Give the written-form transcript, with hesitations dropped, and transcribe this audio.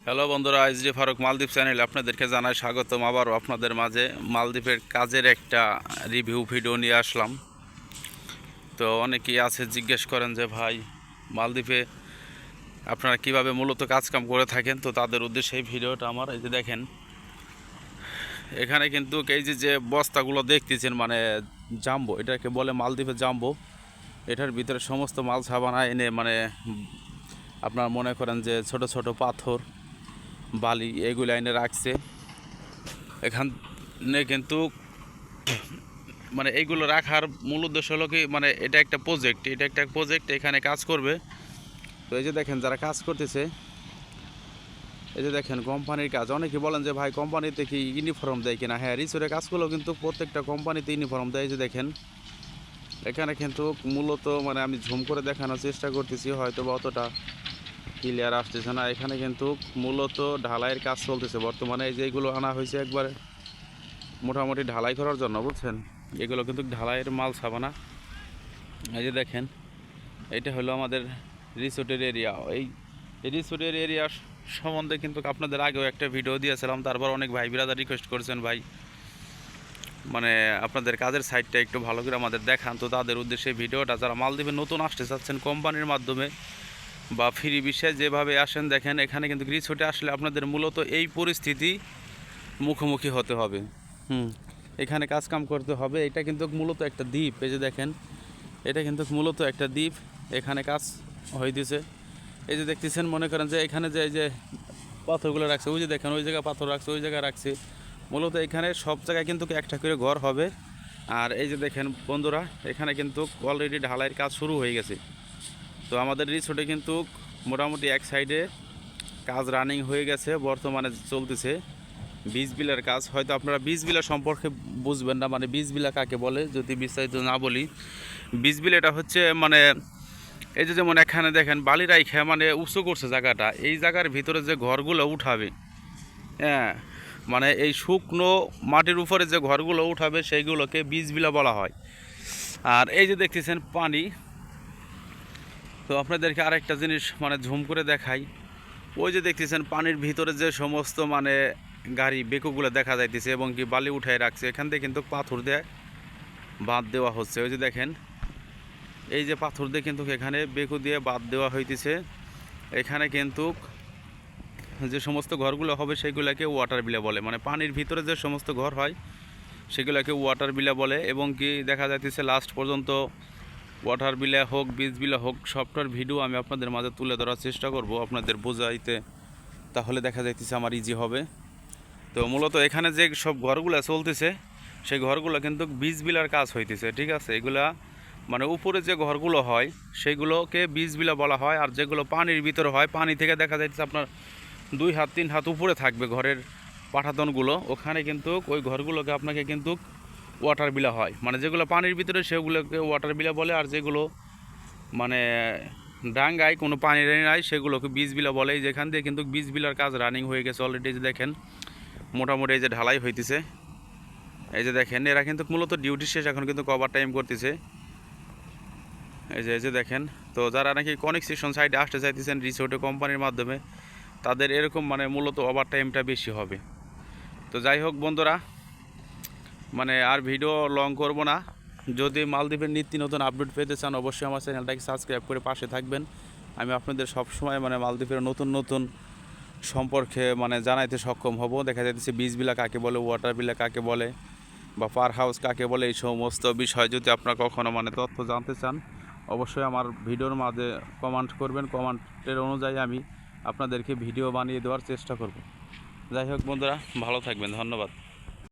Hello বন্ধুরা, HD Faruk মালদ্বীপ চ্যানেলে আপনাদেরকে জানাই স্বাগতম। আবারও আপনাদের মাঝে মালদ্বীপের কাজের একটা রিভিউ ভিডিও নিয়ে আসলাম। তো অনেকেই আছে জিজ্ঞেস করেন যে ভাই, মালদ্বীপে আপনারা কিভাবে মূলত কাজকাম করে থাকেন। তো তাদের উদ্দেশ্যে এই ভিডিওটা আমার। এই যে দেখেন, এখানে কিন্তু এই যে বস্তাগুলো দেখতেছেন, মানে জাম্বো, এটাকে বলে মালদ্বীপে জাম্বো। এটার ভিতরে সমস্ত মাল সাবানা এনে, মানে আপনারা মনে করেন যে ছোট ছোট পাথর, বালি, এগুলো এনে রাখছে এখানে। কিন্তু মানে এইগুলো রাখার মূল উদ্দেশ্য হলো কি, মানে এটা একটা প্রজেক্ট, এখানে কাজ করবে। তো এই যে দেখেন যারা কাজ করতেছে, এই যে দেখেন কোম্পানির কাজ। অনেকে বলেন যে ভাই, কোম্পানিতে কি ইউনিফর্ম দেয় কিনা? হ্যাঁ, রিসোর্টের কাজগুলো কিন্তু প্রত্যেকটা কোম্পানিতে ইউনিফর্ম দেয়। এই যে দেখেন এখানে কিন্তু মূলত, মানে আমি ঝুম করে দেখানোর চেষ্টা করতেছি, হয়তো বা অতটা ক্লিয়ার আসতেছে না। এখানে কিন্তু মূলত ঢালাইয়ের কাজ চলতেছে বর্তমানে। এই যে এইগুলো আনা হয়েছে একবারে মোটামুটি ঢালাই করার জন্য, বুঝছেন। এগুলো কিন্তু ঢালাইয়ের মাল সাবানা। এই যে দেখেন, এটা হলো আমাদের রিসোর্টের এরিয়া। এই রিসোর্টের এরিয়া সম্বন্ধে কিন্তু আপনাদের আগেও একটা ভিডিও দিয়েছিলাম। তারপর অনেক ভাই বিরাদার রিকোয়েস্ট করেছেন, ভাই মানে আপনাদের কাজের সাইটটা একটু ভালো করে আমাদের দেখান। তো তাদের উদ্দেশ্যে ভিডিওটা, যারা মালদ্বীপে নতুন আসতে চাচ্ছেন কোম্পানির মাধ্যমে বা ফ্রি বিষয়ে যেভাবে আসেন, দেখেন এখানে কিন্তু রিসোর্টে আসলে আপনাদের মূলত এই পরিস্থিতি মুখোমুখি হতে হবে। এখানে কাজকাম করতে হবে। এটা কিন্তু মূলত একটা দ্বীপ। এই যে দেখেন, এটা কিন্তু মূলত একটা দ্বীপ। এখানে কাজ হইতেছে। এই যে দেখতেছেন, মনে করেন যে এখানে যে এই যে পাথরগুলো রাখছে, ওই যে দেখেন ওই জায়গায় পাথর রাখছে, ওই জায়গায় রাখছে। মূলত এখানে সব জায়গায় কিন্তু একটা করে ঘর হবে। আর এই যে দেখেন বন্ধুরা, এখানে কিন্তু অলরেডি ঢালাইয়ের কাজ শুরু হয়ে গেছে। তো আমাদের রিসোর্টে কিন্তু মোটামুটি এক সাইডে কাজ রানিং হয়ে গেছে, বর্তমানে চলতেছে বীজ বিলার কাজ। হয়তো আপনারা বীজ বিলা সম্পর্কে বুঝবেন না, মানে বীজ বিলা কাকে বলে যদি বিস্তারিত না বলি। বীজ বিল এটা হচ্ছে, মানে এই যে যেমন এখানে দেখেন বালি রাইখা মানে উঁচু করছে জায়গাটা, এই জায়গার ভিতরে যে ঘরগুলো উঠাবে, হ্যাঁ, মানে এই শুকনো মাটির উপরে যে ঘরগুলো উঠাবে সেইগুলোকে বীজ বিলা বলা হয়। আর এই যে দেখতেছেন পানি। তো আপনাদেরকে আরেকটা জিনিস মানে ঝুম করে দেখাই। ওই যে দেখতেছেন পানির ভিতরে যে সমস্ত মানে গাড়ি বেকুগুলো দেখা যাইতেছে এবং কি বালি উঠায় রাখছে, এখান থেকে কিন্তু পাথর দিয়ে বাঁধ দেওয়া হচ্ছে। ওই যে দেখেন, এই যে পাথর দিয়ে কিন্তু এখানে বেকু দিয়ে বাঁধ দেওয়া হইতেছে। এখানে কিন্তু যে সমস্ত ঘরগুলো হবে সেগুলোকে ওয়াটার বিলা বলে, মানে পানির ভিতরে যে সমস্ত ঘর হয় সেগুলোকে ওয়াটার বিলা বলে। এবং কি দেখা যাইতেছে লাস্ট পর্যন্ত ওয়াটার বিলা হোক, বীজ বিলা হোক, সবটার ভিডিও আমি আপনাদের মাঝে তুলে ধরার চেষ্টা করব আপনাদের বোঝাইতে, তাহলে দেখা যাইতেছে আমার ইজি হবে। তো মূলত এখানে যে সব ঘরগুলো চলতেছে সেই ঘরগুলো কিন্তু বীজ বিলার কাজ হইতেছে, ঠিক আছে। এগুলা মানে উপরে যে ঘরগুলো হয় সেগুলোকে বীজ বিলা বলা হয়। আর যেগুলো পানির ভিতরে হয়, পানি থেকে দেখা যাইতেছে আপনার 2 হাত 3 হাত উপরে থাকবে ঘরের পাঠাতনগুলো, ওখানে কিন্তু ওই ঘরগুলোকে আপনাকে কিন্তু ওয়াটার বিলা হয়। মানে যেগুলো পানির ভিতরে সেগুলোকে ওয়াটার বিলা বলে, আর যেগুলো মানে ডাঙ্গায় কোনো পানি নাই সেগুলোকে বীজ বিলা বলে। যেখান দিয়ে কিন্তু বীজ বিলার কাজ রানিং হয়ে গেছে অলরেডি। যে দেখেন মোটামুটি এই যে ঢালাই হইতেছে। এই যে দেখেন এরা কিন্তু মূলত ডিউটি শেষ, এখন কিন্তু কভার টাইম করতেছে। এই যে দেখেন। তো যারা নাকি কনেকশন সাইডে আসতে চাইতেছেন রিসোর্টে কোম্পানির মাধ্যমে, তাদের এরকম মানে মূলত ওভার টাইমটা বেশি হবে। তো যাই হোক বন্ধুরা, মানে আর ভিডিও লং করব না। যদি মালদ্বীপের নিত্য নতুন আপডেট পেতে চান, অবশ্যই আমার চ্যানেলটাকে সাবস্ক্রাইব করে পাশে থাকবেন। আমি আপনাদের সবসময় মানে মালদ্বীপের নতুন নতুন সম্পর্কে মানে জানাইতে সক্ষম হব। দেখা যাচ্ছে বীজ বিলা কাকে বলে, ওয়াটার বিলা কাকে বলে, বা পার হাউস কাকে বলে, এই সমস্ত বিষয় যদি আপনারা কখনো মানে তথ্য জানতে চান, অবশ্যই আমার ভিডিওর মাঝে কমেন্ট করবেন। কমেন্টের অনুযায়ী আমি আপনাদেরকে ভিডিও বানিয়ে দেওয়ার চেষ্টা করব। যাই হোক বন্ধুরা, ভালো থাকবেন, ধন্যবাদ।